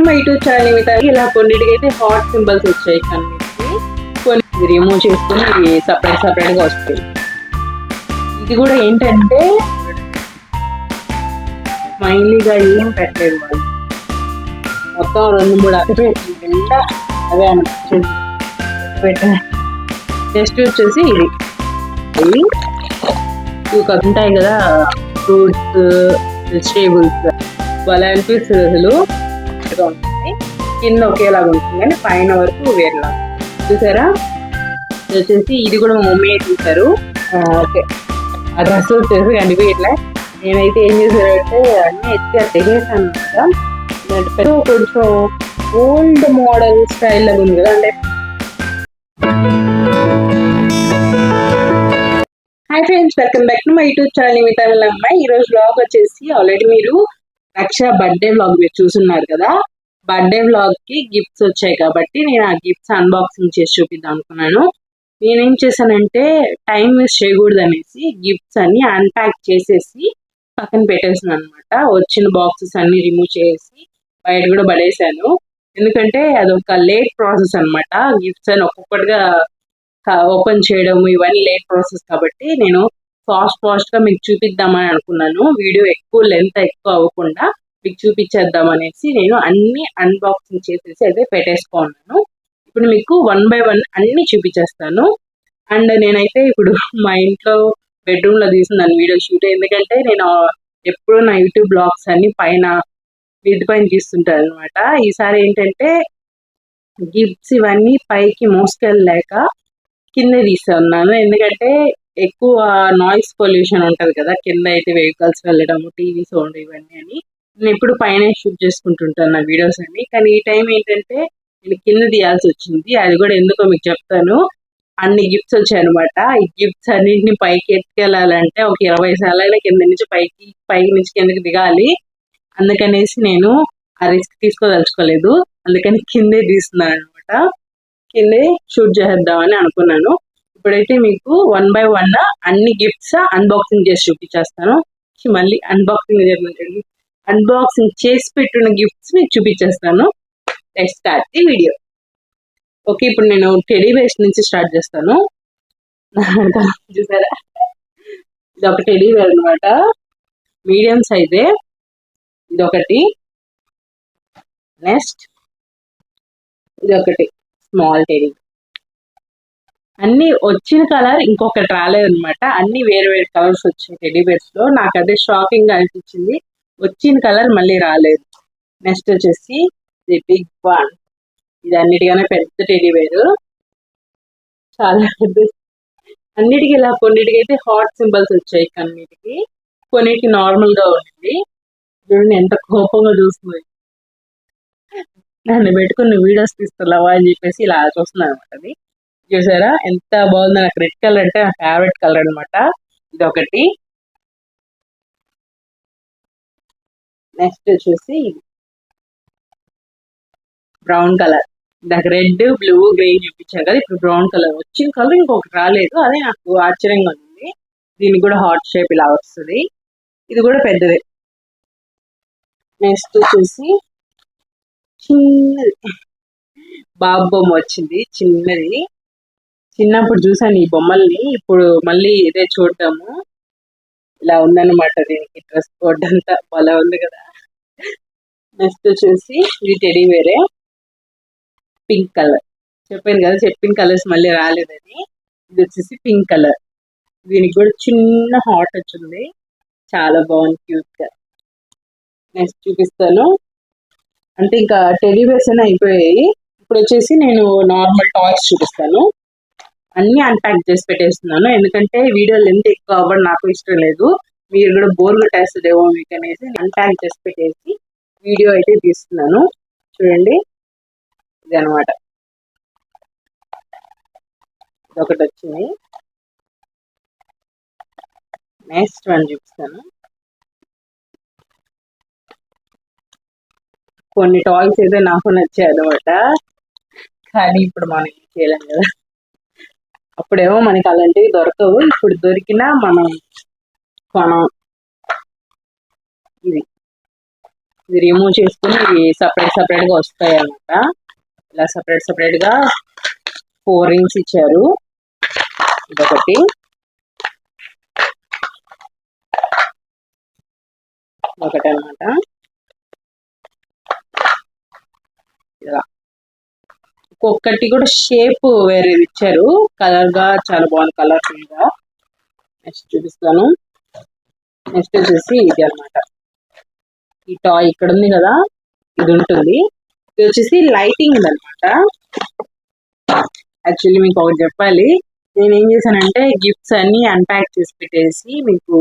మా YouTube channel మీద ఇలా కొన్నిటికైతే హాట్ సింబల్స్ వచ్చాయి కన్నిటికి, కొన్ని రిమూవ్ చేసుకుని ఇవి సపరేట్ గా వస్తాయి. ఇది కూడా ఏంటంటే స్మైలీగా ఏం పెట్టలేదు వాళ్ళు, మొత్తం 2-3 అవి అవే అనిపించింది పెట్టారు. నెక్స్ట్ వచ్చేసి ఇది ఇవి ఉంటాయి కదా ఫ్రూట్స్ వెజిటేబుల్స్, వాళ్ళ అనిపిస్తుంది అసలు ఉంటుంది, కింద ఒకేలాగా ఉంటుంది కానీ పైన వరకు వేరేలా చూసారా. వచ్చేసి ఇది కూడా మా మమ్మీ చూసారు. ఓకే ఆ డ్రెస్ వచ్చేసి కనిపించట్లే. నేనైతే ఏం చేశానంటే అన్నీ ఎత్తి తెగేసాను అనమాట. కొంచెం ఓల్డ్ మోడల్ స్టైల్ లాగా ఉంది కదా. అంటే hi friends, welcome back to my YouTube channel మీ తమిళ అమ్మాయి. ఈ రోజు బ్లాగ్ వచ్చేసి ఆల్రెడీ మీరు రక్ష బర్త్డే బ్లాగ్ మీరు చూస్తున్నారు కదా. బర్త్డే బ్లాగ్ కి గిఫ్ట్స్ వచ్చాయి కాబట్టి నేను ఆ గిఫ్ట్స్ అన్బాక్సింగ్ చేసి చూపిద్దాం అనుకున్నాను. నేనేం చేశానంటే టైం వేస్ట్ చేయకూడదు అనేసి గిఫ్ట్స్ అన్ని అన్ప్యాక్ చేసేసి పక్కన పెట్టేసాను అనమాట. వచ్చిన బాక్సెస్ అన్ని రిమూవ్ చేసి బయట కూడా పడేసాను. ఎందుకంటే అదొక లేట్ ప్రాసెస్ అనమాట. గిఫ్ట్స్ అని ఒక్కొక్కటిగా ఓపెన్ చేయడం ఇవన్నీ లేట్ ప్రాసెస్ కాబట్టి నేను ఫాస్ట్ గా మీకు చూపిద్దామని అనుకున్నాను. వీడియో లెంత్ ఎక్కువ అవ్వకుండా మీకు చూపించేద్దాం అనేసి నేను అన్ని అన్బాక్సింగ్ చేసేసి అయితే పెట్టేసుకున్నాను. ఇప్పుడు మీకు 1 by 1 అన్ని చూపించేస్తాను. అండ్ నేనైతే ఇప్పుడు మా ఇంట్లో బెడ్రూమ్ లో తీస్తున్నాను వీడియో షూట్. ఎందుకంటే నేను ఎప్పుడు నా యూట్యూబ్ బ్లాగ్స్ అన్ని వీటి పైన తీస్తుంటాను అనమాట. ఈసారి ఏంటంటే గిఫ్ట్స్ ఇవన్నీ పైకి మోసుకెళ్ళలేక కింద తీస్తున్నాను. ఎందుకంటే ఎక్కువ నాయిస్ పొల్యూషన్ ఉంటది కదా కింద అయితే, వెహికల్స్ వెళ్ళడము, టీవీ సౌండ్ ఇవన్నీ అని. నేను ఎప్పుడు పైన షూట్ చేసుకుంటుంటాను నా వీడియోస్ అన్ని. కానీ ఈ టైం ఏంటంటే నేను కింద తీయాల్సి వచ్చింది. అది కూడా ఎందుకో మీకు చెప్తాను. అన్ని గిఫ్ట్స్ వచ్చాయి అనమాట. ఈ గిఫ్ట్స్ అన్నింటిని పైకి ఎత్తుకెళ్ళాలంటే ఒక 20 సార్లు కింద నుంచి పైకి నుంచి కిందకి దిగాలి. అందుకనేసి నేను ఆ రిస్క్ తీసుకోదలుచుకోలేదు. అందుకని కిందే తీస్తున్నాను అనమాట. కిందే షూట్ చేద్దామని అనుకున్నాను. ఇప్పుడైతే మీకు 1 by 1 అన్ని గిఫ్ట్స్ అన్బాక్సింగ్ చేసి చూపించేస్తాను. మళ్ళీ అన్బాక్సింగ్ చేసి పెట్టిన గిఫ్ట్స్ మీకు చూపించేస్తాను. Let's start the video. Okay, ఇప్పుడు నేను టెడీ బేర్స్ నుంచి స్టార్ట్ చేస్తాను. చూసారా, ఇది ఒక టెడీ బేర్ అనమాట, మీడియం సైజే. ఇది ఒకటి, నెక్స్ట్ ఇది ఒకటి స్మాల్ టెడీ. అన్ని వచ్చిన కలర్ ఇంకొకటి రాలేదు అనమాట. అన్ని వేరే కలర్స్ వచ్చాయి టెడీ బేర్స్ లో. నాకు అదే షాకింగ్ గా అనిపించింది, వచ్చిన కలర్ మళ్ళీ రాలేదు. నెక్స్ట్ వచ్చేసి ది బిగ్ వన్. ఇది అన్నిటికన్నా పెద్ద టెడీ బేర్, చాలా పెద్ద. అన్నిటికీ ఇలా కొన్నిటికైతే హాట్ సింబల్స్ వచ్చాయి, కన్నిటికి కొన్నిటికి నార్మల్ గా ఉంది. చూడండి ఎంత కోపంగా చూస్తుంది. నన్ను పెట్టుకుని వీడియోస్ తీస్తున్నావా అని చెప్పేసి ఇలా చూస్తున్నాను అనమాట. అది చూసారా ఎంత బాగుందో. నాకు రెడ్ కలర్ అంటే నా ఫేవరెట్ కలర్ అనమాట. ఇది ఒకటి. నెక్స్ట్ వచ్చేసి బ్రౌన్ కలర్. నాకు రెడ్, బ్లూ, గ్రీన్ చూపించాను కదా, ఇప్పుడు బ్రౌన్ కలర్. వచ్చిన కలర్ ఇంకొకటి రాలేదు, అదే నాకు ఆశ్చర్యంగా ఉంది. దీనికి కూడా హార్ట్ షేప్ ఇలా వస్తుంది. ఇది కూడా పెద్దదే. నెక్స్ట్ వచ్చేసి చిన్నది బాబు బొమ్మ వచ్చింది, చిన్నది. చిన్నప్పుడు చూసాను ఈ బొమ్మల్ని, ఇప్పుడు మళ్ళీ ఇదే చూడటము. ఇలా ఉందన్నమాట దీనికి డ్రెస్ కోడ్ అంతా భలే ఉంది కదా. నెక్స్ట్ వచ్చేసి ఇది టెడీ వేరే, పింక్ కలర్. చెప్పాను కదా చెప్పిన కలర్స్ మళ్ళీ రాలేదని. ఇది వచ్చేసి పింక్ కలర్. దీనికి కూడా చిన్న హార్ట్ వచ్చింది, చాలా బాగుంది, క్యూట్ గా. నెక్స్ట్ చూపిస్తాను. అంటే ఇంకా టెడీ బేర్స్ అని అయిపోయాయి. ఇప్పుడు వచ్చేసి నేను నార్మల్ టాయ్స్ చూపిస్తాను. అన్ని అన్ప్యాక్ చేసి పెట్టేస్తున్నాను, ఎందుకంటే వీడియో లెంత్ ఎక్కువ అవ్వడం నాకు ఇష్టం లేదు. మీరు కూడా బోర్ కొట్టేస్తుందేమో మీకు అనేసి అన్ప్యాక్ చేసి పెట్టేసి వీడియో అయితే తీస్తున్నాను. చూడండి, ఇది అనమాట. ఇదొకటి వచ్చింది. నెక్స్ట్ వన్ చూపిస్తాను. కొన్ని టాయ్స్ అయితే నాకు నచ్చాయి అనమాట, కానీ ఇప్పుడు మనం ఏం చేయలేం కదా. అప్పుడేమో మనకి అలాంటివి దొరకవు, ఇప్పుడు దొరికినా మనం కొనం. ఇది ఇది రిమూవ్ చేసుకుని ఇవి సపరేట్ గా వస్తాయి అన్నమాట. ఇలా సపరేట్ గా 4 రింగ్స్ ఇచ్చారు. ఇదొకటి, అన్నమాట. ఇలా ఒక్కొక్కటి కూడా షేప్ వేరే ఇచ్చారు. కలర్ గా చాలా బాగుంది, కలర్ఫుల్ గా. నెక్స్ట్ చూపిస్తాను. నెక్స్ట్ వచ్చేసి ఇది అన్నమాట. ఈ టాయ్ ఇక్కడ ఉంది కదా, ఇది ఉంటుంది. ఇది వచ్చేసి లైటింగ్ అనమాట. యాక్చువల్లీ మీకు ఒకటి చెప్పాలి, నేను ఏం చేశానంటే గిఫ్ట్స్ అన్ని అన్ప్యాక్ చేసి పెట్టేసి మీకు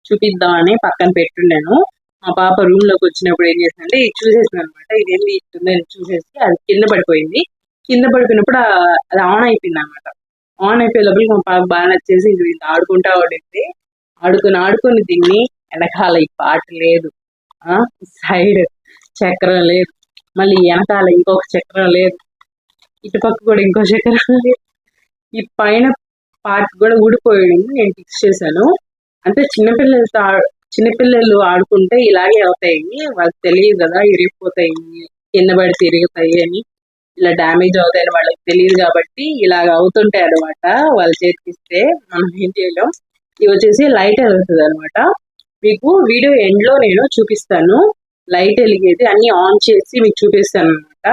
చూపిద్దామని పక్కన పెట్టుండాను. మా పాప రూమ్ లోకి వచ్చినప్పుడు ఏం చేసిందంటే ఇది చూసేసింది అనమాట. ఇదేంది ఇట్టుందని చూసేసి అది కింద పడిపోయింది. కింద పడిపోయినప్పుడు అది ఆన్ అయిపోయింది అనమాట. ఆన్ అయిపోయే లోపలికి మా పాప బాగా నచ్చేసి ఇది ఆడుకుంటా పడింది. ఆడుకొని దీన్ని వెనకాల ఈ పార్ట్ లేదు, సైడ్ చక్రం లేదు, మళ్ళీ వెనకాల ఇంకొక చక్రం లేదు, ఇటుపక్క కూడా ఇంకో చక్రం లేదు, ఈ పైన పార్ట్ కూడా ఊడిపోయింది. నేను ఫిక్స్ చేశాను. అంటే చిన్నపిల్లలు ఆడుకుంటే ఇలాగే అవుతాయి, వాళ్ళకి తెలియదు కదా, ఇరిగిపోతాయి, కింద పడి తిరుగుతాయి అని, ఇలా డ్యామేజ్ అవుతాయని వాళ్ళకి తెలియదు కాబట్టి ఇలాగ అవుతుంటాయి అనమాట. వాళ్ళ చేతికిస్తే మనం ఏం చేయలేం. ఇవి వచ్చేసి లైట్ వెళ్తుంది అనమాట. మీకు వీడియో ఎండ్ లో నేను చూపిస్తాను లైట్ వెలిగేది, అన్ని ఆన్ చేసి మీకు చూపిస్తాను అనమాట.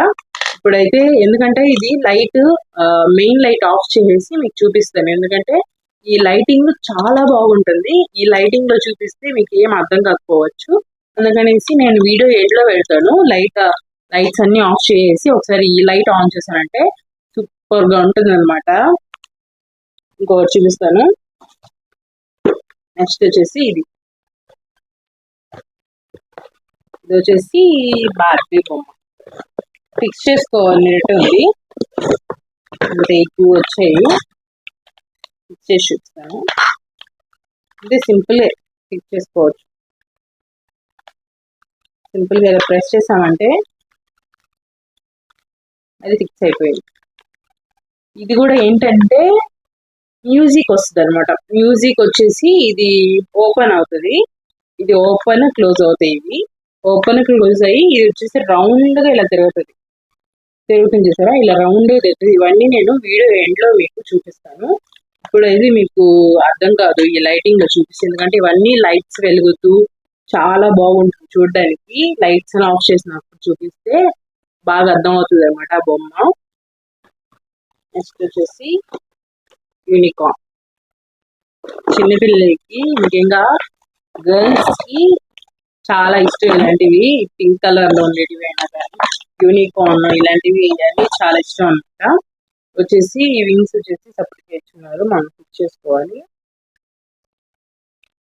ఇప్పుడైతే ఎందుకంటే ఇది లైట్ మెయిన్ లైట్ ఆఫ్ చేసి మీకు చూపిస్తాను, ఎందుకంటే ఈ లైటింగ్ చాలా బాగుంటుంది. ఈ లైటింగ్ లో చూపిస్తే మీకు ఏం అర్థం కాకపోవచ్చు, అందుకనేసి నేను వీడియో ఎండ్ లో పెడతాను. లైట్స్ అన్ని ఆఫ్ చేసి ఒకసారి ఈ లైట్ ఆన్ చేశానంటే సూపర్ గా ఉంటుంది అనమాట. ఇంకొకటి చూపిస్తాను. నెక్స్ట్ వచ్చేసి ఇది వచ్చేసి బార్బీ బొమ్మ. ఫిక్స్ చేసుకోవాలన్నట్టు ఉంది. అంటే ఎక్కువ వచ్చాయి, ఫిక్స్ చేసి చూపిస్తాను. అంటే సింపుల్ ఫిక్స్ చేసుకోవచ్చు. సింపుల్ గా ప్రెస్ చేసామంటే అది ఫిక్స్ అయిపోయింది. ఇది కూడా ఏంటంటే మ్యూజిక్ వస్తుంది అనమాట. మ్యూజిక్ వచ్చేసి ఇది ఓపెన్ అవుతుంది, ఇది ఓపెన్ క్లోజ్ అవుతాయి. ఇవి ఓపెన్ క్లోజ్ అయ్యి ఇది వచ్చేసి రౌండ్ గా ఇలా తిరుగుతుంది చూసారా, ఇలా రౌండ్ గా తిరుగుతుంది. ఇవన్నీ నేను వీడియో ఎండ్ లో మీకు చూపిస్తాను. ఇప్పుడు ఇది మీకు అర్థం కాదు ఈ లైటింగ్ లో చూపిస్తుంది, ఎందుకంటే ఇవన్నీ లైట్స్ వెలుగుతూ చాలా బాగుంటుంది చూడడానికి. లైట్స్ ఆఫ్ చేసినప్పుడు చూపిస్తే బాగా అర్థం అవుతుంది అనమాట ఆ బొమ్మ. నెక్స్ట్ వచ్చేసి యూనికార్న్. చిన్నపిల్లలకి ముఖ్యంగా గర్ల్స్ కి చాలా ఇష్టం ఇలాంటివి, పింక్ కలర్ లో ఉండేటివి అయినా కానీ యూనికార్న్ ఇలాంటివి అన్ని చాలా ఇష్టం అనమాట. వచ్చేసి ఈ వింగ్స్ వచ్చేసి సపరేట్ ఇచ్చున్నారు, మనం ఫిక్స్ చేసుకోవాలి.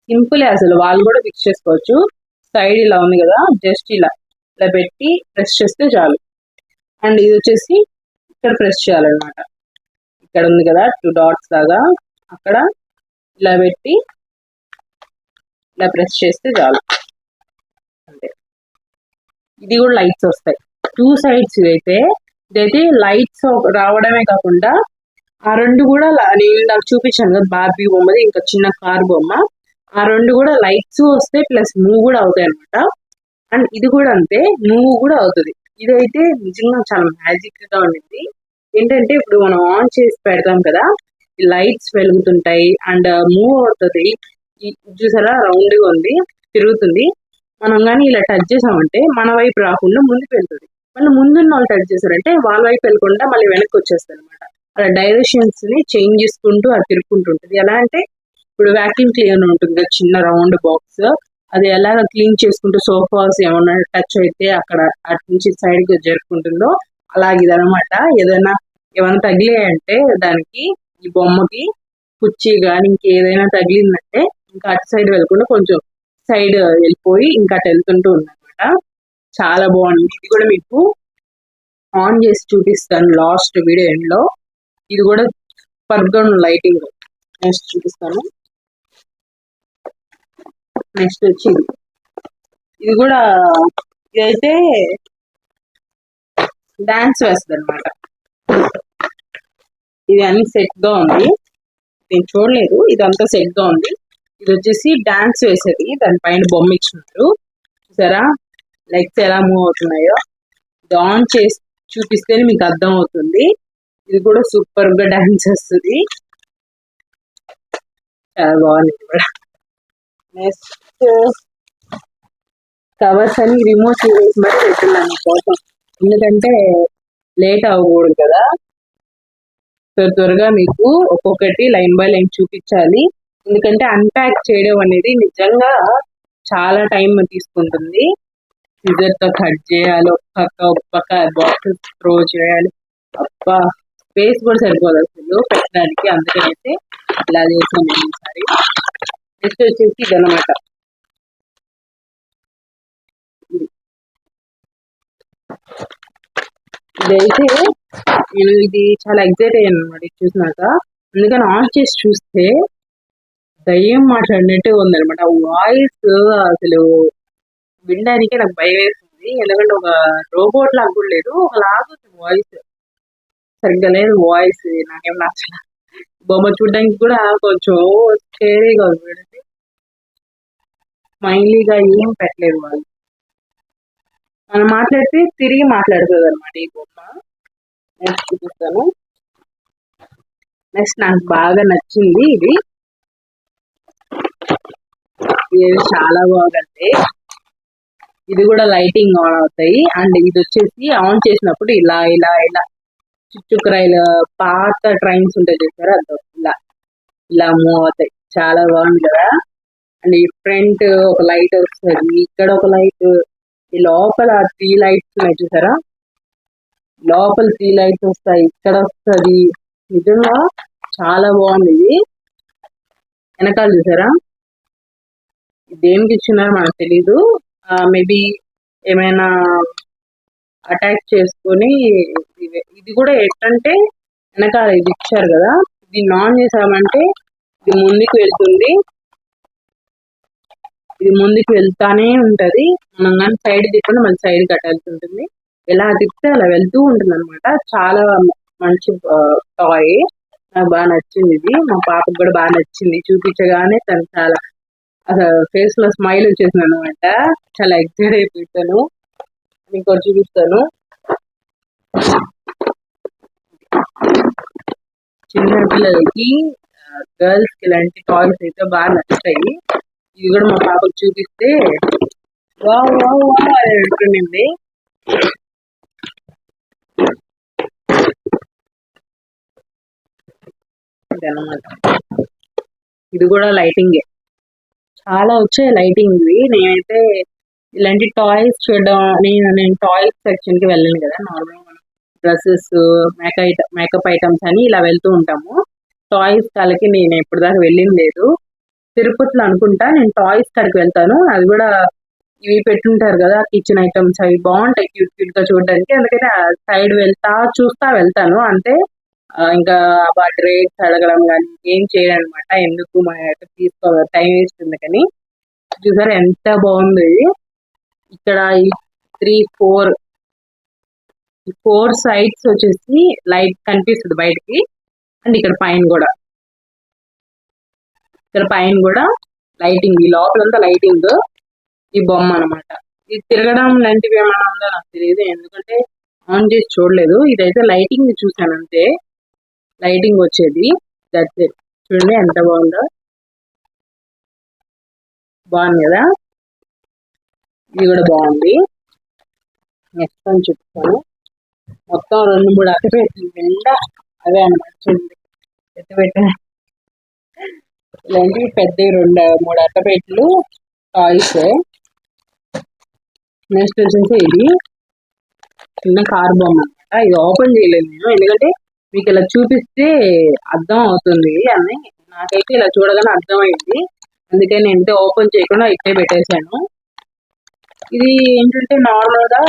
సింపుల్ అసలు, వాళ్ళు కూడా ఫిక్స్ చేసుకోవచ్చు. సైడ్ ఇలా ఉంది కదా, జస్ట్ ఇలా పెట్టి ప్రెస్ చేస్తే చాలు. అండ్ ఇది వచ్చేసి ఇక్కడ ప్రెస్ చేయాలన్నమాట. ఇక్కడ ఉంది కదా 2 డాట్స్ లాగా, అక్కడ ఇలా పెట్టి ఇలా ప్రెస్ చేస్తే చాలు, అంతే. ఇది కూడా లైట్స్ వస్తాయి 2 సైడ్స్. ఇదైతే లైట్స్ రావడమే కాకుండా ఆ రెండు కూడా నేను నాకు చూపించాను కదా బార్బీ బొమ్మది, ఇంకా చిన్న కార్ బొమ్మ, ఆ రెండు కూడా లైట్స్ వస్తాయి ప్లస్ మూవ్ కూడా అవుతాయి అనమాట. అండ్ ఇది కూడా అంతే, మూవ్ కూడా అవుతుంది. ఇదైతే నిజంగా చాలా మ్యాజిక్ గా ఉండింది. ఏంటంటే ఇప్పుడు మనం ఆన్ చేసి పెడతాం కదా, ఈ లైట్స్ వెలుగుతుంటాయి అండ్ మూవ్ అవుతుంది. చూసారా రౌండ్ గా ఉంది, తిరుగుతుంది. మనం కానీ ఇలా టచ్ చేసామంటే మన వైపు రాకుండా ముందుకు వెళ్తుంది, మళ్ళీ ముందున్న వాళ్ళు టచ్ చేశారంటే వాళ్ళ వైపు వెళ్ళకుండా మళ్ళీ వెనక్కి వచ్చేస్తుంది అనమాట. అలా డైరెక్షన్స్ ని చేంజ్ చేసుకుంటూ అది తిరుగుకుంటుంటుంది. ఎలా అంటే ఇప్పుడు వ్యాక్యూమ్ క్లీనర్ ఉంటుంది చిన్న రౌండ్ బాక్స్, అది ఎలా క్లీన్ చేసుకుంటూ సోఫాస్ ఏమన్నా టచ్ అయితే అక్కడ అటు నుంచి సైడ్ గా జరుపుకుంటుందో అలాగే ఇదనమాట. ఏమైనా తగిలాయంటే దానికి ఈ బొమ్మకి కుర్చీ కానీ ఇంకేదైనా తగిలిందంటే ఇంకా అటు సైడ్ వెళ్ళకుండా కొంచెం సైడ్ వెళ్ళిపోయి ఇంకా అటు వెళ్తుంటూ ఉందన్నమాట. చాలా బాగుంది. ఇది కూడా మీకు ఆన్ చేసి చూపిస్తాను లాస్ట్ వీడియో ఎండ్ లో. ఇది కూడా సూపర్ లైటింగ్. నెక్స్ట్ చూపిస్తాను. నెక్స్ట్ వచ్చి ఇది కూడా, ఇదైతే డాన్స్ వేస్తుంది అనమాట. ఇది అన్ని సెట్ గా ఉంది, నేను చూడలేదు, ఇదంతా సెట్ గా ఉంది. ఇది వచ్చేసి డాన్స్ వేసేది, దానిపైన బొమ్మ ఇచ్చినారు చూసారా. లెగ్స్ ఎలా మూవ్ అవుతున్నాయో ఇది ఆన్ చేసి చూపిస్తేనే మీకు అర్థం అవుతుంది. ఇది కూడా సూపర్ గా డాన్స్ వస్తుంది, చాలా బాగుంది కూడా. నెక్స్ట్ కవర్స్ అని రిమోట్ వేసి మరి పెట్టున్నాను కోసం, ఎందుకంటే లేట్ అవ్వకూడదు కదా. త్వరగా మీకు ఒక్కొక్కటి లైన్ బై లైన్ చూపించాలి, ఎందుకంటే అన్ప్యాక్ చేయడం అనేది నిజంగా చాలా టైం తీసుకుంటుంది. సిజర్ తో కట్ చేయాలి, ఒక పక్క బాక్సెస్ త్రో చేయాలి, అబ్బా స్పేస్ కూడా సరిపోదు అసలు పెట్టడానికి. అందుకనైతే ఇలా చేసాను ఈసారి. నెక్స్ట్ వచ్చేసి ఇదనమాట, ఇదైతే నేను ఇది చాలా ఎగ్జైట్ అయ్యాను అనమాట ఇది చూసినాక. అందుకని ఆన్ చేసి చూస్తే దయ్యం మాట్లాడినట్టే ఉందనమాట. వాయిస్ అసలు వినడానికి నాకు భయం వేసింది, ఎందుకంటే ఒక రోబోట్ లాగా కూడా లేదు, ఒకలాగా వాయిస్ సరిగ్గా లేదు. వాయిస్ నాకేం నచ్చల. బొమ్మ చూడడానికి కూడా కొంచెం స్కేరీగా ఉంది, స్మైలీగా ఏం పెట్టలేదు వాళ్ళు. మనం మాట్లాడితే తిరిగి మాట్లాడుతుంది అనమాట ఈ బొమ్మ. నెక్స్ట్ చూపిస్తాను. నెక్స్ట్ నాకు బాగా నచ్చింది ఇది చాలా బాగుంది. ఇది కూడా లైటింగ్ ఆన్ అవుతాయి, అండ్ ఇది వచ్చేసి ఆన్ చేసినప్పుడు ఇలా ఇలా ఇలా చుట్టుకురాయిలు పాత ట్రైన్స్ ఉంటాయి చూసారా, ఇలా ఇలా మూవ్ అవుతాయి. చాలా బాగుంది కదా. అండ్ ఈ ఫ్రంట్ ఒక లైట్ వస్తుంది, ఇక్కడ ఒక లైట్, ఈ లోపల 3 లైట్స్ ఉన్నాయి చూసారా, లోపల 3 లైట్స్ వస్తాయి, ఇక్కడ వస్తుంది. నిజంగా చాలా బాగుంది ఇది. వెనకాల చూసారా, దేనికి ఇచ్చినారో మనకు తెలీదు, మేబీ ఏమైనా అటాచ్ చేసుకొని. ఇది కూడా ఎట్లంటే వెనకాల ఇది ఇచ్చారు కదా, దీన్ని ఆన్ చేసామంటే ఇది ముందుకు వెళ్తుంది, ఇది ముందుకు వెళ్తానే ఉంటది. మనం కానీ సైడ్ తిప్పండి మళ్ళీ సైడ్ కట్టాల్సి ఉంటుంది, ఎలా తిప్పితే అలా వెళ్తూ ఉంటుంది అనమాట. చాలా మంచి టాయ్, నాకు బాగా నచ్చింది ఇది. మా పాపకు కూడా బాగా నచ్చింది, చూపించగానే తను చాలా అసలు ఫేస్ లో స్మైల్ వచ్చేసింది అనమాట. చాలా ఎక్సైట్ అయిపోతాను. మీకు చూపిస్తాను. చిన్న పిల్లలకి గర్ల్స్ కి ఇలాంటి టాయ్స్ అయితే బాగా నచ్చుతాయి. ఇది కూడా మా పాపకు చూపిస్తే వావ్ వావ్ వావ్ అని అంటుండింది. ఇదన్నమాట, ఇది కూడా లైటింగే, చాలా వచ్చాయి లైటింగ్. నేనైతే ఇలాంటి టాయ్స్ చూడడం, నేను టాయ్స్ సెక్షన్ కి వెళ్ళను కదా, నార్మల్ మనం డ్రెస్సెస్, మేకప్ ఐటమ్స్ అని ఇలా వెళ్తూ ఉంటాము. టాయ్స్ కాలకి నేను ఎప్పటిదాకా వెళ్ళింది లేదు. తిరుపతిలో అనుకుంటా నేను టాయ్స్ కాడికి వెళ్తాను, అది కూడా ఇవి పెట్టుంటారు కదా కిచెన్ ఐటమ్స్, అవి బాగుంటాయి క్యూట్ క్యూట్ గా చూడడానికి. అందుకని ఆ సైడ్ చూస్తా వెళ్తాను అంతే. ఇంకా వాటి రేట్స్ అడగడం కానీ ఏం చేయను అనమాట, ఎందుకు మన తీసుకోవాలి, టైం వేస్ట్ ఉంది. కానీ చూసారా ఎంత బాగుంది. ఇక్కడ ఈ 4 సైడ్స్ వచ్చేసి లైట్ కనిపిస్తుంది బయటికి, అండ్ ఇక్కడ పైన కూడా లైటింగ్, ఈ లోపలంతా లైటింగ్, ఈ బొమ్మ అనమాట. ఇది తిరగడం లాంటివి ఏమైనా ఉందో నాకు తెలియదు, ఎందుకంటే ఆన్ చేసి చూడలేదు. ఇదైతే లైటింగ్ చూసాను అంతే, లైటింగ్ వచ్చేది. That's it. చూడండి ఎంత బాగుందో, బాగుంది కదా. ఇది కూడా బాగుంది. నెక్స్ట్ అని చెప్తాను. మొత్తం 2-3 అట్టపెట్టెలు నిండా అవే అన్నమాట. చూడండి ఎత్తపెట్టిన ఇలాంటివి పెద్ద 2-3 అట్టపెట్టెలు టాయ్స్. నెక్స్ట్ వచ్చేసి ఇది చిన్న కార్ బొమ్మ అనమాట. ఇది ఓపెన్ చేయలేదు నేను, ఎందుకంటే మీకు ఇలా చూపిస్తే అర్థం అవుతుంది అని. నాకైతే ఇలా చూడగానే అర్థమైంది, అందుకని నేను ఓపెన్ చేయకుండా ఇట్టే పెట్టేశాను. ఇది ఏంటంటే నార్మల్ గా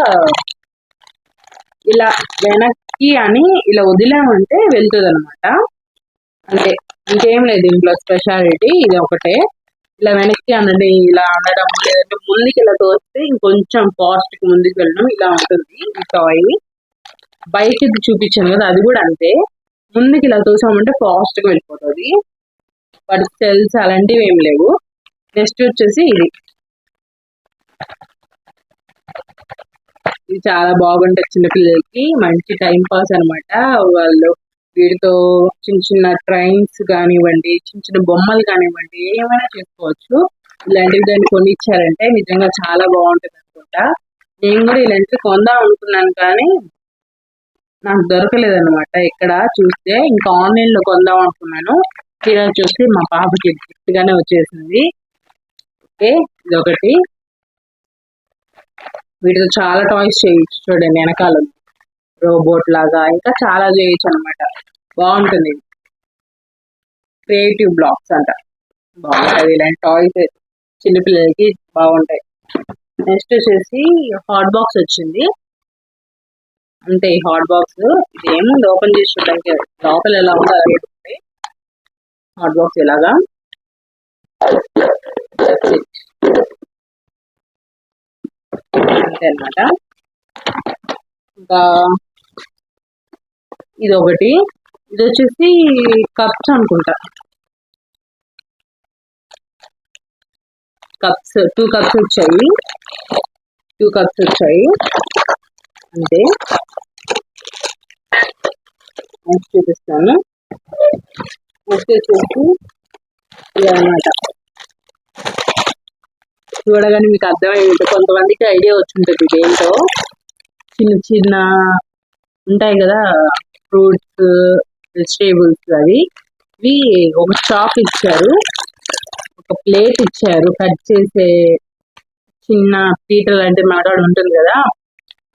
ఇలా వెనక్కి అని ఇలా వదిలామంటే వెళ్తుంది అనమాట, అంటే ఇంకేం లేదు ఇంట్లో స్పెషాలిటీ. ఇది ఒకటే, ఇలా వెనక్కి అన్నది ఇలా అనడం, లేదంటే ముందుకి ఇలా తోస్తే ఇంకొంచెం ఫాస్ట్ కి ముందుకు వెళ్ళడం, ఇలా ఉంటుంది ఈ టాయ్. బైక్ ఇది చూపించాను కదా, అది కూడా అంతే, ముందుకి ఇలా తోసామంటే ఫాస్ట్ గా వెళ్ళిపోతుంది. వాటి సెల్స్ అలాంటివి ఏం లేవు. నెక్స్ట్ వచ్చేసి ఇది ఇది చాలా బాగుంటది చిన్నపిల్లలకి, మంచి టైం పాస్ అన్నమాట. వాళ్ళు వీటితో చిన్న చిన్న ట్రైన్స్ కానివ్వండి, చిన్న చిన్న బొమ్మలు కానివ్వండి, ఏమైనా చేసుకోవచ్చు. ఇలాంటివి దాన్ని కొనిచ్చారంటే నిజంగా చాలా బాగుంటది అనుకుంటా. నేను కూడా ఇలాంటివి కొందాం అనుకున్నాను కానీ నాకు దొరకలేదు అనమాట. ఇక్కడ చూస్తే ఇంకా ఆన్లైన్ లో కొందాం అనుకున్నాను, తీరా చూస్తే మా పాపకి గిఫ్ట్ గానే వచ్చేసింది. ఓకే, ఇదొకటి. వీటితో చాలా టాయ్స్ చేయొచ్చు చూడండి, వెనకాల రోబోట్ లాగా ఇంకా చాలా చేయొచ్చు అనమాట. బాగుంటుంది, క్రియేటివ్ బ్లాక్స్ అంట. బాగుంటది ఇలాంటి టాయ్స్, చిన్నపిల్లలకి బాగుంటాయి. నెక్స్ట్ వచ్చేసి హాట్ బాక్స్ వచ్చింది. అంతే, ఈ హాట్ బాక్స్ ఇది ఏముంది ఓపెన్ చేసి చూడడానికి, లోపల ఎలా ఉందో అలాగే ఉంటుంది హాట్ బాక్స్ ఇలాగా. అంతే అనమాట. ఇంకా ఇది ఒకటి, ఇది వచ్చేసి కప్స్ అనుకుంటా. కప్స్ 2 కప్స్ వచ్చాయి, 2 కప్స్ వచ్చాయి అంతే. నెక్స్ట్ చూపిస్తాను. నెక్స్ట్ వచ్చేసి ఇది అనమాట. చూడగానే మీకు అర్థమైంది, కొంతమందికి ఐడియా వచ్చింటుంది ఇదేంటో. చిన్న చిన్న ఉంటాయి కదా ఫ్రూట్స్, వెజిటేబుల్స్, అవి ఇవి ఒక చాక్ ఇచ్చారు, ఒక ప్లేట్ ఇచ్చారు, కట్ చేసే చిన్న పీటర్ లాంటి మాట్లాడు ఉంటుంది కదా,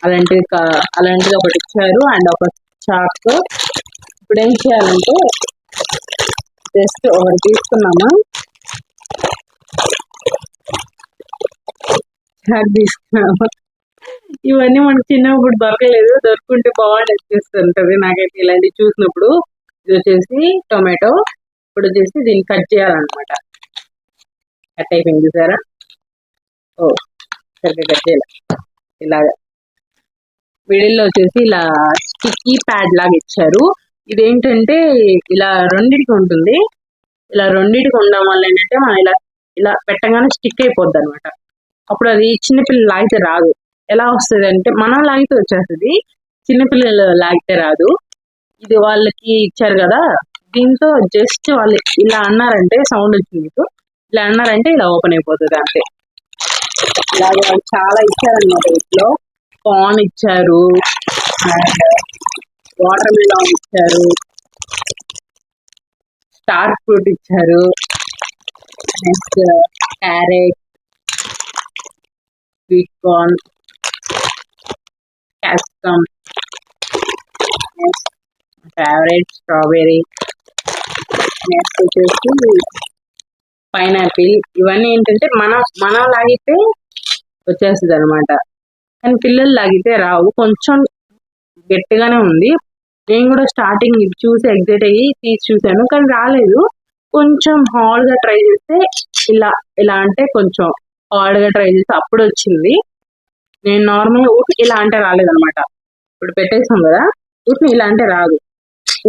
అలాంటిది ఒకటి ఇచ్చారు అండ్ ఒక చాక్. ఇప్పుడు ఏం చేయాలంటే జస్ట్ ఒకటి తీసుకున్నాము, చాక్ తీసుకున్నాము. ఇవన్నీ మనకు చిన్నప్పుడు దొరకలేదు, దొరుకుంటే బాగుంటుంది నాకైతే ఇలాంటివి చూసినప్పుడు. ఇది వచ్చేసి టొమాటో. ఇప్పుడు వచ్చేసి దీన్ని కట్ చేయాలన్నమాట. కట్ అయిపోయింది చూసారా, ఓ సరిగ్గా కట్ చేయాలి. ఇలాగా మిడిల్లో వచ్చేసి ఇలా స్టిక్కీ ప్యాడ్ లాగా ఇచ్చారు. ఇదేంటంటే ఇలా రెండిటికి ఉంటుంది, ఇలా రెండిటికి ఉండడం వల్ల ఏంటంటే మనం ఇలా ఇలా పెట్టగానే స్టిక్ అయిపోద్ది అనమాట. అప్పుడు అది చిన్నపిల్లలు లాగితే రాదు. ఎలా వస్తుంది అంటే మనం లాగితే వచ్చేస్తుంది, చిన్నపిల్లలు లాగితే రాదు. ఇది వాళ్ళకి ఇచ్చారు కదా, దీంతో జస్ట్ వాళ్ళు ఇలా అన్నారంటే సౌండ్ వచ్చింది మీకు, ఇలా అన్నారంటే ఇలా ఓపెన్ అయిపోతుంది అంతే. ఇలాగే వాళ్ళు చాలా ఇచ్చారనమాట. వీటిలో కార్న్ ఇచ్చారు అండ్ వాటర్ మిలాన్ ఇచ్చారు, స్టార్ ఫ్రూట్ ఇచ్చారు, next carrot, sweet corn, capsicum, next favourite strawberry, next వచ్చేసి పైనాపిల్. ఇవన్నీ ఏంటంటే మనం లాగితే వచ్చేస్తుంది అనమాట, కానీ పిల్లలు లాగితే రావు, కొంచెం గట్టిగానే ఉంది. నేను కూడా స్టార్టింగ్ ఇది చూసి ఎగ్జైట్ అయ్యి తీసి చూసాను కానీ రాలేదు. కొంచెం హార్డ్గా ట్రై చేస్తే ఇలా ఇలా అంటే కొంచెం హార్డ్గా ట్రై చేస్తే అప్పుడు వచ్చింది. నేను నార్మల్గా ఊరికి ఇలా అంటే రాలేదనమాట. ఇప్పుడు పెట్టేసాం కదా, ఊరికి ఇలా అంటే రాదు,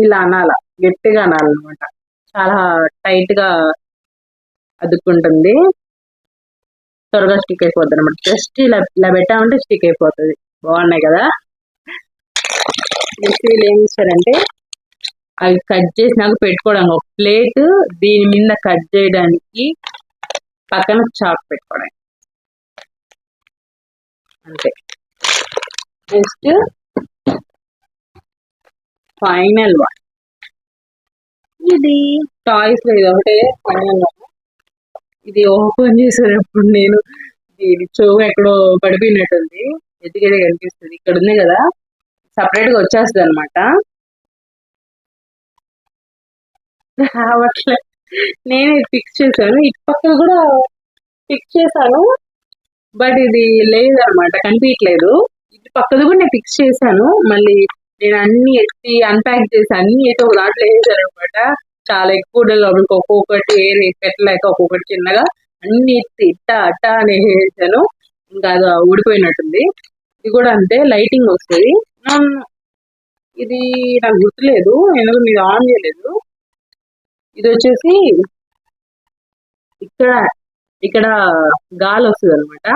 ఇలా అనాల, గట్టిగా అనాలన్నమాట. చాలా టైట్గా అదుక్కుంటుంది, త్వరగా స్టిక్ అయిపోద్ది అనమాట. జస్ట్ ఇలా ఇలా పెట్టామంటే స్టిక్ అయిపోతుంది. బాగున్నాయి కదా. నెక్స్ట్ వీళ్ళు ఏమి ఇస్తారంటే అవి కట్ చేసి నాకు పెట్టుకోవడానికి ఒక ప్లేట్, దీని మీద కట్ చేయడానికి పక్కన చాక్ పెట్టుకోవడానికి అంతే. నెక్స్ట్ ఫైనల్ వన్, ఇది టాయ్స్ లో ఇది ఒకటే ఫైనల్ వన్. ఇది ఓపెన్ చేసేటప్పుడు నేను ఇది చెవు ఎక్కడో పడిపోయినట్టుంది, ఎదిగేదే కనిపిస్తుంది. ఇక్కడ ఉంది కదా, సపరేట్ గా వచ్చేస్తుంది అనమాట. రావట్లే, నేను ఇది ఫిక్స్ చేశాను, ఇటు పక్కన కూడా ఫిక్స్ చేశాను, బట్ ఇది లేదనమాట, కనిపించట్లేదు. ఇటు పక్కది కూడా నేను ఫిక్స్ చేశాను, మళ్ళీ నేను అన్ని ఎత్తి అన్ప్యాక్ చేసి అన్ని అయితే ఒక దాంట్లో వేసాను అనమాట. చాలా ఎక్కువ లోపలికి ఒక్కొక్కటి ఏరి పెట్టలేక ఒక్కొక్కటి చిన్నగా అన్ని ఎత్తి ఇట్ట అట్ట అని వేసాను. ఇంకా అది ఊడిపోయినట్టుంది. ఇది కూడా అంతే, లైటింగ్ వస్తుంది. ఇది నాకు గుర్తులేదు, ఎందుకు మీరు ఆన్ చేయలేదు. ఇది వచ్చేసి ఇక్కడ ఇక్కడ గాలి వస్తుంది అనమాట.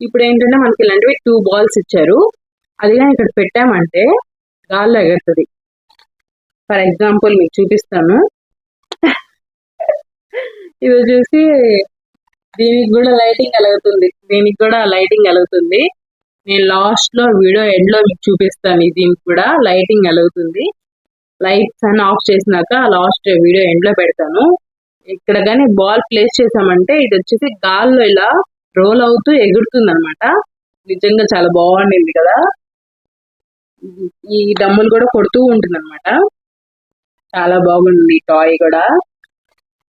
ఇప్పుడు ఏంటంటే మనకి ఇలాంటివి 2 బాల్స్ ఇచ్చారు. అది కానీ ఇక్కడ పెట్టామంటే గాల్లో ఎగురుతుంది. ఫర్ ఎగ్జాంపుల్ మీకు చూపిస్తాను. ఇది వచ్చేసి దీనికి కూడా లైటింగ్ వెలుగుతుంది. నేను లాస్ట్ లో వీడియో ఎండ్ లో మీకు చూపిస్తాను. దీనికి కూడా లైటింగ్ వెలుగుతుంది. లైట్స్ అన్ని ఆఫ్ చేసినాక లాస్ట్ వీడియో ఎండ్ లో పెడతాను. ఇక్కడ కానీ బాల్ ప్లేస్ చేసామంటే ఇది వచ్చేసి గాల్లో ఇలా రోల్ అవుతూ ఎగురుతుంది అనమాట. నిజంగా చాలా బాగుండింది కదా. ఈ డమ్ములు కూడా కొడుతూ ఉంటుంది అనమాట. చాలా బాగుంది టాయ్ కూడా.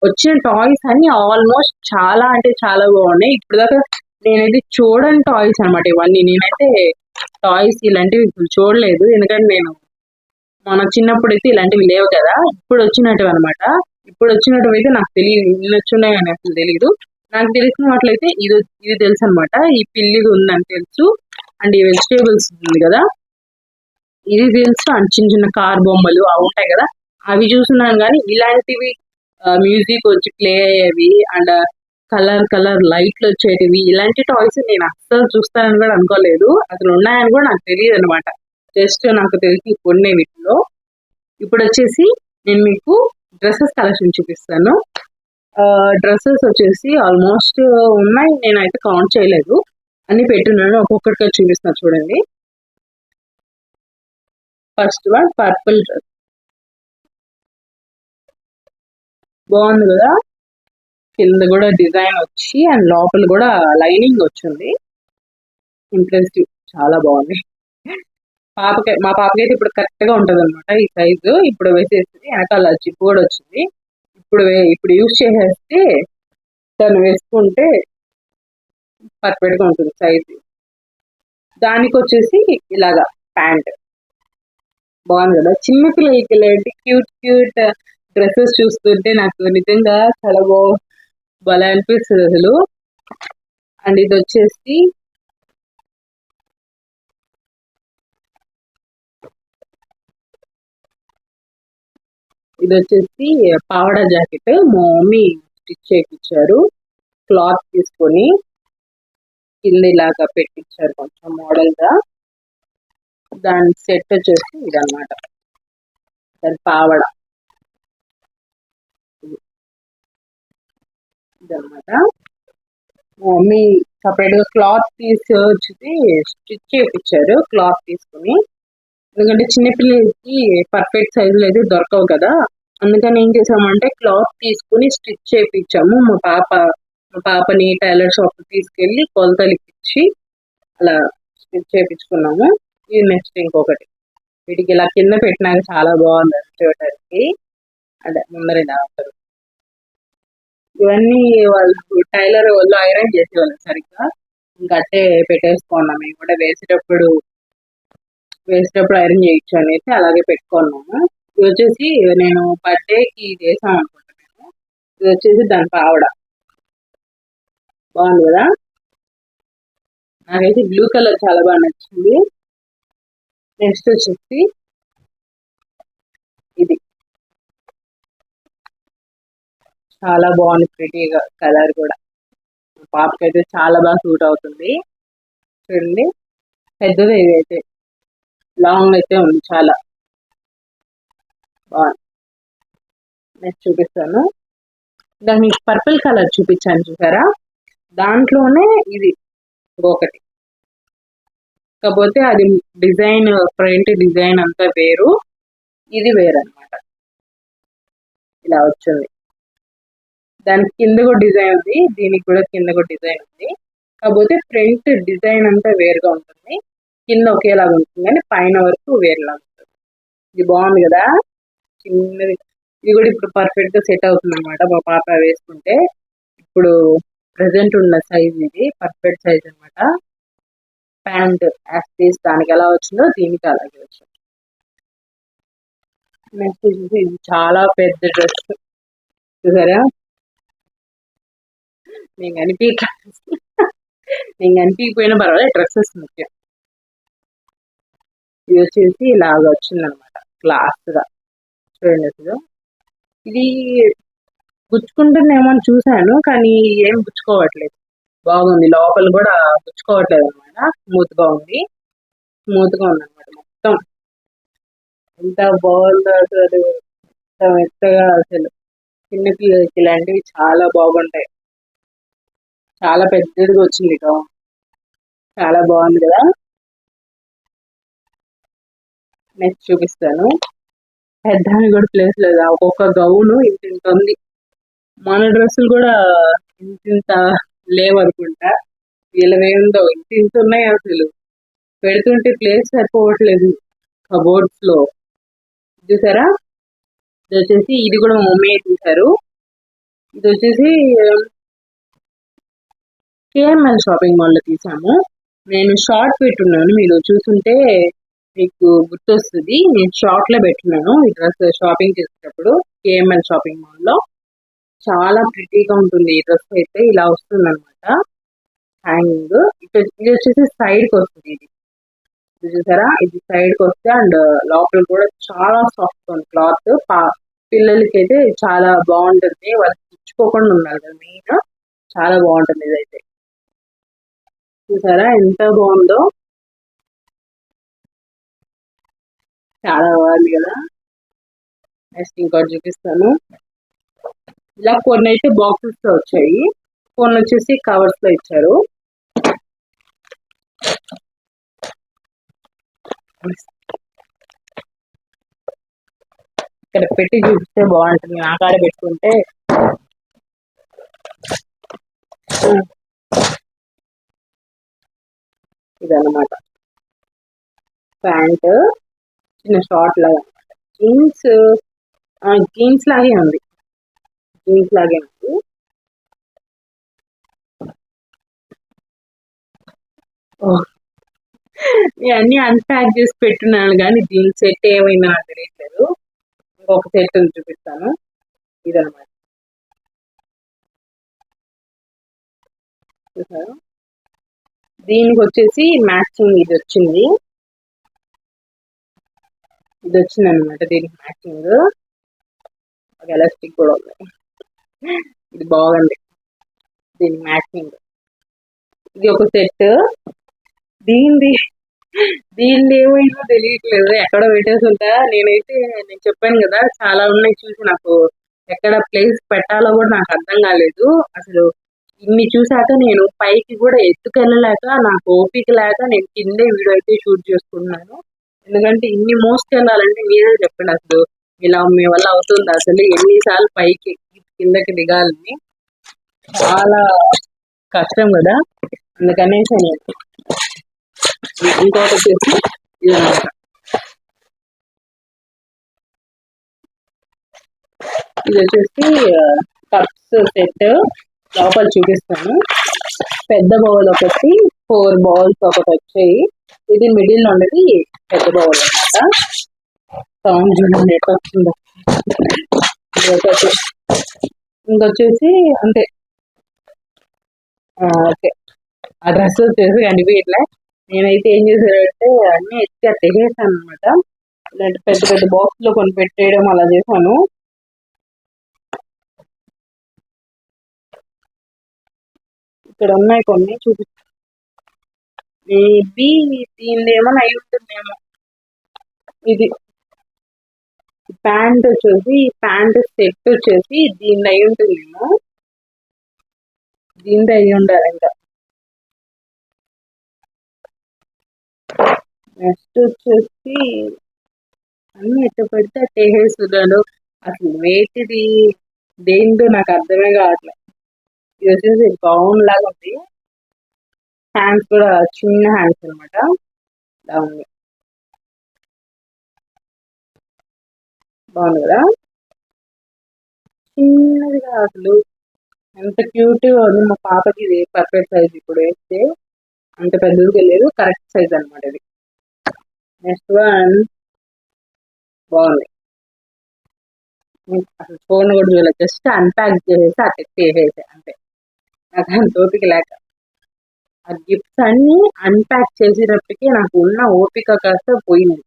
వచ్చిన టాయ్స్ అన్ని ఆల్మోస్ట్ చాలా అంటే చాలా బాగున్నాయి. ఇప్పుడు దాకా నేనైతే చూడని టాయ్స్ అనమాట ఇవన్నీ. నేనైతే టాయ్స్ ఇలాంటివి ఇప్పుడు చూడలేదు. ఎందుకంటే నేను మన చిన్నప్పుడు అయితే ఇలాంటివి లేవు కదా. ఇప్పుడు వచ్చినట్టు అనమాట. ఇప్పుడు వచ్చినట్టు అయితే నాకు తెలియదు. ఇన్ని వచ్చున్నాయి అని అసలు తెలియదు. నాకు తెలిసిన వాటిలైతే ఇది తెలుసు అనమాట. ఈ పిల్లిది ఉందని తెలుసు. అండ్ ఈ వెజిటేబుల్స్ ఉంది కదా ఇది తెలుసు. అండ్ చిన్న చిన్న కార్ బొమ్మలు అవి ఉంటాయి కదా అవి చూస్తున్నాను. కానీ ఇలాంటివి మ్యూజిక్ వచ్చి ప్లే అయ్యేవి అండ్ కలర్ లైట్లు వచ్చేటివి ఇలాంటి టాయ్స్ నేను అస్సలు చూస్తానని కూడా అనుకోలేదు. అసలు ఉన్నాయని కూడా నాకు తెలియదు అనమాట. జస్ట్ నాకు తెలిసి కొన్ని వీటిలో. ఇప్పుడు వచ్చేసి నేను మీకు డ్రెస్సెస్ కలెక్షన్ చూపిస్తాను. డ్రెస్సెస్ వచ్చేసి ఆల్మోస్ట్ ఉన్నాయి. నేనైతే కౌంట్ చేయలేదు. అన్ని పెట్టున్నాను. ఒక్కొక్కటిగా చూపిస్తాను చూడండి. ఫస్ట్ వన్ పర్పుల్ డ్రెస్ బాగుంది కదా. కింద కూడా డిజైన్ వచ్చి అండ్ లోపల కూడా లైనింగ్ వచ్చింది. ఇంట్రెస్టివ్ చాలా బాగుంది. మా పాపకైతే ఇప్పుడు కరెక్ట్ గా ఉంటది అనమాట ఈ సైజు. ఇప్పుడు వేసేసింది. వెనకాల జిప్ కూడా వచ్చింది. ఇప్పుడు యూజ్ చేసేస్తే తను వేసుకుంటే పర్ఫెక్ట్ గా ఉంటుంది సైజు. దానికి వచ్చేసి ఇలాగా ప్యాంట్ బాగుంది కదా. చిన్నపిల్లలకి ఇలాంటి క్యూట్ డ్రెస్సెస్ చూస్తుంటే నాకు నిజంగా చాలా భలే అనిపిస్తుంది అసలు. అండ్ ఇది వచ్చేసి పావడా జాకెట్. మా మమ్మీ స్టిచ్ చేయించారు. క్లాత్ తీసుకొని కింద ఇలాగా పెట్టించారు కొంచెం మోడల్ గా. దాని సెట్ వచ్చేసి ఇదన్నమాట. దాని పావడ ఇదన్నమాట. మా మమ్మీ సపరేట్ గా క్లాత్ వచ్చి స్టిచ్ చేయించారు క్లాత్ తీసుకుని. ఎందుకంటే చిన్నపిల్లలకి పర్ఫెక్ట్ సైజులు అయితే దొరకవు కదా. అందుకని ఏం చేసామంటే క్లాత్ తీసుకుని స్టిచ్ చేయించాము. మా పాపని టైలర్ షాప్ తీసుకెళ్లి కొలతలు ఇప్పించి అలా స్టిచ్ చేయించుకున్నాము. ఇది నెక్స్ట్ ఇంకొకటి. వీటికి ఇలా కింద పెట్టినాక చాలా బాగుంది చూడటానికి. అదే ముందర ఇలా ఉంటారు. ఇవన్నీ వాళ్ళు టైలర్ వాళ్ళు ఐరన్ చేసేవాళ్ళు సరిగ్గా. ఇంకా అట్టే పెట్టేసుకున్నాం. మేము కూడా వేసేటప్పుడు ఐరన్ చేయొచ్చు అనేసి అలాగే పెట్టుకున్నాము. ఇది వచ్చేసి నేను బర్త్డేకి చేసాం అనుకుంటున్నాను. ఇది వచ్చేసి దాని పావడ బాగుంది కదా. నాకైతే బ్లూ కలర్ చాలా బాగా నచ్చింది. నెక్స్ట్ వచ్చేసి ఇది చాలా బాగుంది. ప్రిటీగా కలర్ కూడా పాపకైతే చాలా బాగా సూట్ అవుతుంది. చూడండి పెద్దది ఇది అయితే లాంగ్ అయితే ఉంది. చాలా బాగుంది. నెక్స్ట్ చూపిస్తాను. దానికి పర్పుల్ కలర్ చూపించాను చూసారా. దాంట్లోనే ఇది ఒకటి. కాకపోతే అది డిజైన్ ఫ్రంట్ డిజైన్ అంతా వేరు, ఇది వేరు అనమాట. ఇలా వచ్చింది. దానికి కింద కూడా డిజైన్ ఉంది. దీనికి కూడా కింద కూడా డిజైన్ ఉంది. కాకపోతే ఫ్రంట్ డిజైన్ అంతా వేరుగా ఉంటుంది. కింద ఒకేలాగా ఉంటుంది కానీ పైన వరకు వేరేలాగా ఉంటుంది. ఇది బాగుంది కదా. చిన్నది. ఇది కూడా ఇప్పుడు పర్ఫెక్ట్ గా సెట్ అవుతుంది అనమాట. మా పాప వేసుకుంటే ఇప్పుడు ప్రెసెంట్ ఉన్న సైజ్ ఇది పర్ఫెక్ట్ సైజ్ అనమాట. ప్యాంట్ యాస్టీస్ దానికి ఎలా వచ్చిందో దీనికి అలాగే వచ్చింది. నెక్స్ట్ ఇది చాలా పెద్ద డ్రెస్ చూసారా. నేను కనిపించకపోయినా పర్వాలేదు, డ్రెస్సెస్ ముఖ్యం. ఇది వచ్చేసి ఇలాగ వచ్చింది అనమాట క్లాస్ గా. చూడండి అసలు ఇది గుచ్చుకుంటుందేమో అని చూసాను కానీ ఏం గుచ్చుకోవట్లేదు. బాగుంది. లోపల కూడా గుచ్చుకోవట్లేదు అనమాట. స్మూత్ గా ఉంది. స్మూత్ గా ఉందన్నమాట మొత్తం. ఎంత బాగుందో అసలు, ఎంత మెత్తగా అసలు. చిన్న పిల్లలకి ఇలాంటివి చాలా బాగుంటాయి. చాలా పెద్దదిగా వచ్చింది గౌన్. చాలా బాగుంది కదా. నెక్స్ట్ చూపిస్తాను. పెద్దానికి కూడా ప్లేస్ లేదా, ఒక్కొక్క గౌను ఇంత ఇంత ఉంది. మన డ్రెస్సులు కూడా ఇంత ఇంత లేవనుకుంటా. వీళ్ళవేందో ఇంత ఇంత ఉన్నాయి అసలు. పెడుతుంటే ప్లేస్ సరిపోవట్లేదు కబోర్డ్స్ లో. చూసారా, ఇది వచ్చేసి ఇది కూడా మా మమ్మీ తీశారు. ఇది వచ్చేసి కేఎంఎల్ షాపింగ్ మాల్ లో తీసాము. నేను షార్ట్ పెట్టున్నాను, మీరు చూస్తుంటే మీకు గుర్తొస్తుంది. నేను షార్ట్ లో పెట్టున్నాను ఈ డ్రెస్ షాపింగ్ చేసేటప్పుడు కేఎంఎల్ షాపింగ్ మాల్ లో. చాలా ప్రిటీగా ఉంటుంది ఈ డ్రెస్ అయితే. ఇలా వస్తుంది అనమాట హ్యాంగింగ్. ఇది వచ్చేసి సైడ్ కి వస్తుంది. ఇది చూసారా, ఇది సైడ్ కి వస్తే అండ్ లోపల కూడా చాలా సాఫ్ట్ ఉంది క్లాత్. పిల్లలకి అయితే చాలా బాగుంటుంది, వాళ్ళకి పుచ్చుకోకుండా ఉండాలి కదా మెయిన్. చాలా బాగుంటుంది ఇదైతే. చూసారా ఎంత బాగుందో, చాలా బాగుంది కదా. నెక్స్ట్ ఇంకోటి చూపిస్తాను. ఇలా కొన్ని అయితే బాక్సెస్ లో వచ్చాయి, కొన్ని వచ్చేసి కవర్స్ లో ఇచ్చారు. ఇక్కడ పెట్టి చూపిస్తే బాగుంటుంది, నా కాడ పెట్టుకుంటే. ఇదన్నమాట ప్యాంట్, చిన్న షార్ట్ లాగా. జీన్స్, జీన్స్ లాగే ఉంది, జీన్స్ లాగే ఉంది. అన్ని అన్ప్యాక్ చేసి పెట్టున్నాను కానీ దీని సెట్ ఏమైనా నాకు తెలియట్లేదు. ఇంకొక సెట్ చూపిస్తాను. ఇదన్నమాట, చూసారు. దీనికి వచ్చేసి మ్యాచింగ్ ఇది వచ్చింది, ఇది వచ్చింది అనమాట. దీనికి మ్యాచింగ్ ఒక ఎలాస్టిక్ కూడా ఉంది. ఇది బాగుంది, దీనికి మ్యాచింగ్. ఇది ఒక సెట్. దీనిది దీనిది ఏమైందో తెలియట్లేదు, ఎక్కడ పెట్టేసి ఉంటా. నేను చెప్పాను కదా చాలా ఉన్నాయి చూసి నాకు ఎక్కడ ప్లేస్ పెట్టాలో కూడా నాకు అర్థం కాలేదు అసలు. ఇన్ని చూసాక నేను పైకి కూడా ఎత్తుకెళ్ళలేక, నాకు ఓపిక లేక నేను కిందే వీడియో అయితే షూట్ చేసుకున్నాను. ఎందుకంటే ఇన్ని మోసుకెళ్ళాలంటే మీరే చెప్పండి అసలు, ఇలా మీ వల్ల అవుతుంది అసలు? ఎన్నిసార్లు పైకి కిందకి దిగాలని, చాలా కష్టం కదా. అందుకనేసి నేను ఇంకోటి వచ్చేసి ఇదన్నమాట. ఇది వచ్చేసి కప్స్ సెట్, లోపల చూపిస్తాను. పెద్ద బౌల్ ఒకటి, 4 బౌల్స్ ఒకటి వచ్చాయి. ఇది మిడిల్ ఉండేది పెద్ద బౌల్ అనమాట. సౌండ్ చూడండి ఎట్లా వస్తుందో. ఇంకొచ్చేసి అంతే. ఓకే, ఆ డ్రెస్ వచ్చేసి కనిపించట్లే. నేనైతే ఏం చేశానంటే అన్ని ఎత్తి తెగేసాను అనమాట. ఇలాంటి పెద్ద పెద్ద బాక్స్ లో కొన్ని పెట్టేయడం అలా చేశాను. ఇక్కడ ఉన్నాయి కొన్ని చూపిస్తాను. మేబీ దీనిది ఏమైనా అయి ఉంటుందేమో. ఇది ప్యాంట్ వచ్చేసి, ప్యాంట్ సెట్ వచ్చేసి దీని అయి ఉంటుందేమో, దీనిది అయి ఉండాలి ఇంకా. నెక్స్ట్ వచ్చేసి అన్ని ఎట్ట పెడితే టేహేసులను, అసలు వేటిది దేంతో నాకు అర్థమే కావట్లేదు. ఇది వచ్చేసి గౌన్ లాగా ఉంది, హ్యాండ్స్ కూడా చిన్న హ్యాండ్స్ అనమాట. ఇలా ఉంది, బాగుంది కదా. చిన్నదిగా అసలు ఎంత క్యూట్ గా ఉంది. మా పాపకి ఇది పర్ఫెక్ట్ సైజ్, ఇప్పుడు వేస్తే అంత పెద్దదిగా లేదు, కరెక్ట్ సైజ్ అనమాట ఇది. నెక్స్ట్ వన్ బాగుంది. అసలు ఫోన్ కూడా చూడలేదు, జస్ట్ అన్ప్యాక్ చేసేసి అటెక్ట్ చేసేసి అంతే. నాకు అంత ఓపిక లేక ఆ గిఫ్ట్స్ అన్ని అన్ప్యాక్ చేసేటప్పటికి నాకు ఉన్న ఓపిక కాస్త పోయింది.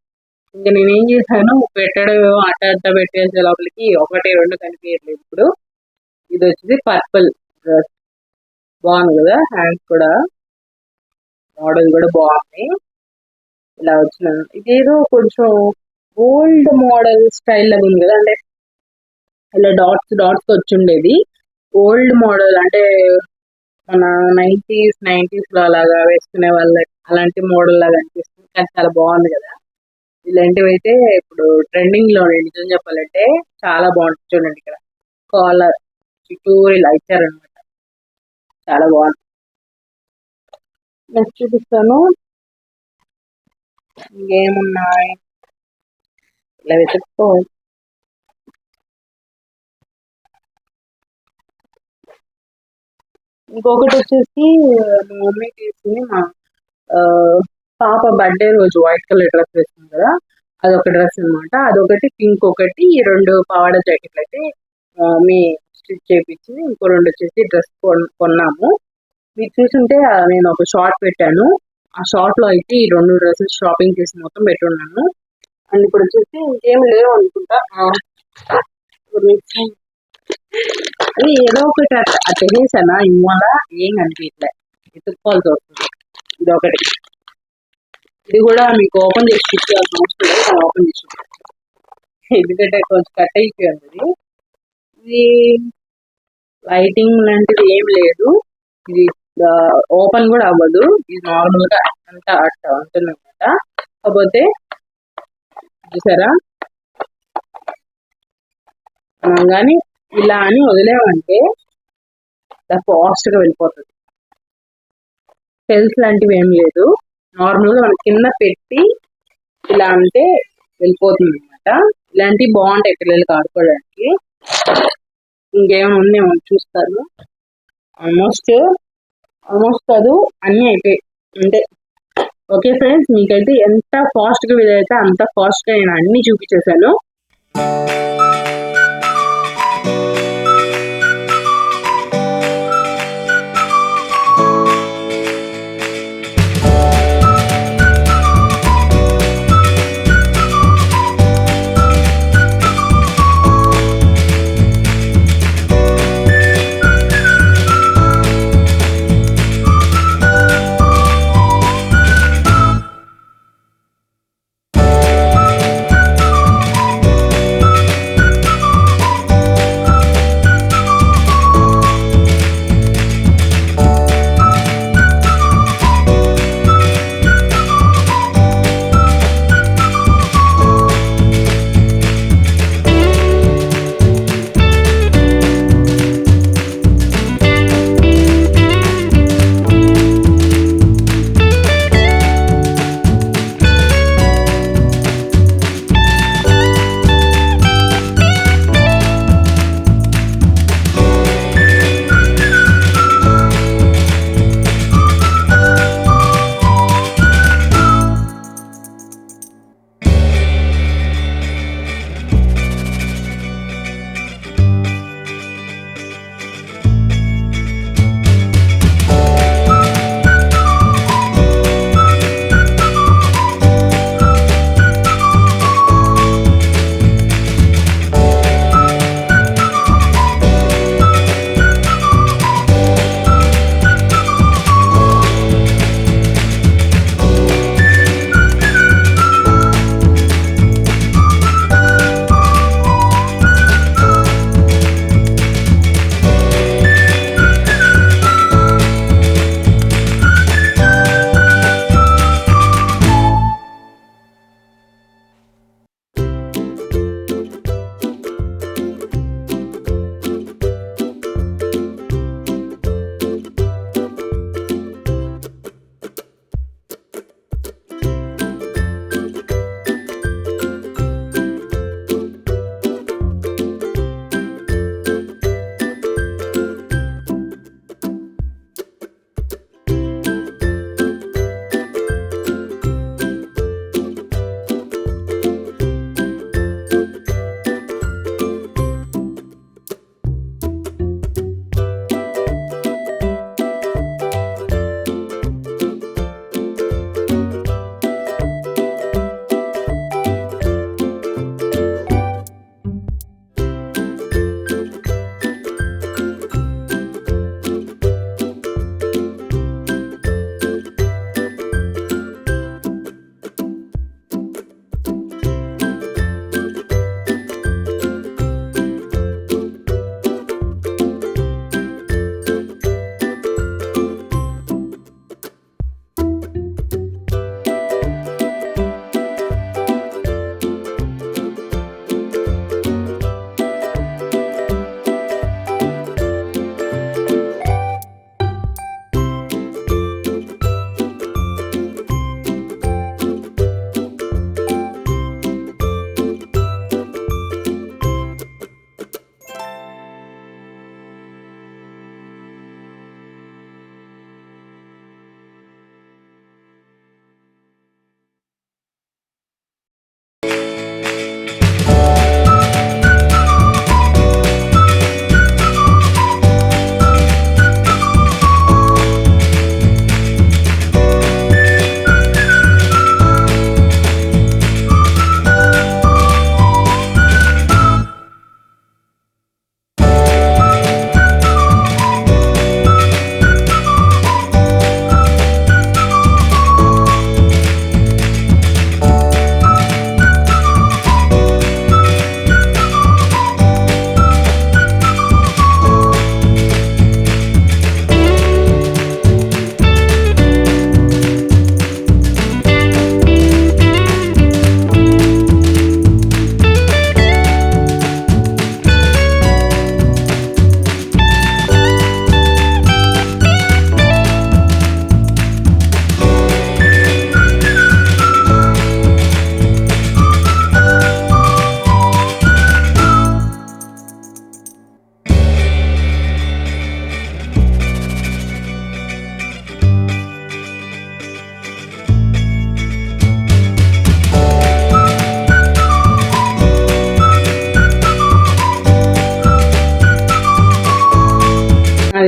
ఇంకా నేనేం చేశాను, పెట్టడం అట్ట అట్ట పెట్టేసే లోపలికి 1, 2 కనిపించట్లేదు ఇప్పుడు. ఇది వచ్చేసి పర్పుల్ డ్రెస్, బాగుంది కదా. హ్యాండ్స్ కూడా మోడల్ కూడా బాగుంది. ఇలా వచ్చిన ఇదేదో కొంచెం ఓల్డ్ మోడల్ స్టైల్ లాగా ఉంది కదా, అంటే ఇలా డాట్స్ డాట్స్ వచ్చిండేది. ఓల్డ్ మోడల్ అంటే మన నైన్టీస్ లో అలాగా వేసుకునే వాళ్ళ అలాంటి మోడల్ లాగా అనిపిస్తుంది, కానీ చాలా బాగుంది కదా. ఇలాంటివి అయితే ఇప్పుడు ట్రెండింగ్ లో నిజం చెప్పాలంటే చాలా బాగుంటుంది. చూడండి ఇక్కడ కాలర్ చుట్టూరు ఇలా ఇచ్చారనమాట, చాలా బాగుంది. నెక్స్ట్ చూపిస్తాను ఇంకేమున్నాయి, ఇలా వెతుక్కో. ఇంకొకటి వచ్చేసి మా మమ్మీ తీసుకుని మా ఆ, పాప బర్త్డే రోజు వైట్ కలర్ డ్రెస్ వేస్తుంది కదా, అదొక డ్రెస్ అనమాట. అదొకటి పింక్ ఒకటి, ఈ రెండు పావాడ జాకెట్లు అయితే మీ స్టిచ్ చేయించి, ఇంకో రెండు వచ్చేసి డ్రెస్ కొన్నాము. మీరు చూసుంటే నేను ఒక షార్ట్ పెట్టాను, ఆ షార్ట్ లో అయితే ఈ రెండు డ్రెస్సెస్ షాపింగ్ చేసి మొత్తం పెట్టున్నాను. అండ్ ఇప్పుడు వచ్చేసి ఇంకేం లేవు అనుకుంటా. ఇప్పుడు అది ఏదో ఒకటి తెగేసానా ఇవాళ ఏం కనిపించలే, ఎత్తుక్కోవాల్సి వస్తుంది. ఇది ఒకటి, ఇది కూడా మీకు ఓపెన్ చేసి చూపించాల్సిన అవసరం లేదు, నేను ఓపెన్ చేసి చూపిస్తాను. ఎందుకంటే కొంచెం కట్ అయిపోయింది ఇది. ఇది లైటింగ్ లాంటిది ఏం లేదు, ఇది ఓపెన్ కూడా అవ్వదు, ఇది నార్మల్ గా అంతా అట్లా ఉంటుంది అనమాట. కాకపోతే చూసారా, మనం కానీ ఇలా అని వదిలేమంటే ఫాస్ట్ గా వెళ్ళిపోతుంది. సెల్స్ లాంటివి ఏం లేదు, నార్మల్ గా మనం కింద పెట్టి ఇలా అంటే వెళ్ళిపోతుంది అనమాట. ఇలాంటివి బాగుంటాయి పిల్లలకి ఆడుకోవడానికి. ఇంకేమైనా ఉందేమో చూస్తాను. ఆల్మోస్ట్ కాదు, అన్నీ అయిపోయాయి అంటే. ఓకే ఫ్రెండ్స్, మీకైతే ఎంత ఫాస్ట్ గా వీలైతే అంత ఫాస్ట్ గా నేను అన్ని చూపించేశాను.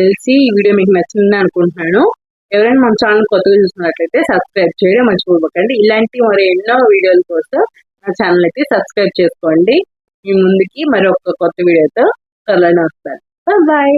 తెలిసి ఈ వీడియో మీకు నచ్చిందని అనుకుంటున్నాను. ఎవరైనా మన ఛానల్ కొత్తగా చూస్తున్నట్లయితే సబ్స్క్రైబ్ చేయడం మర్చిపోకండి. ఇలాంటి మరి ఎన్నో వీడియోల కోసం నా ఛానల్ అయితే సబ్స్క్రైబ్ చేసుకోండి. మీ ముందుకి మరొక కొత్త వీడియోతో త్వరలోనే వస్తాను. బాయ్.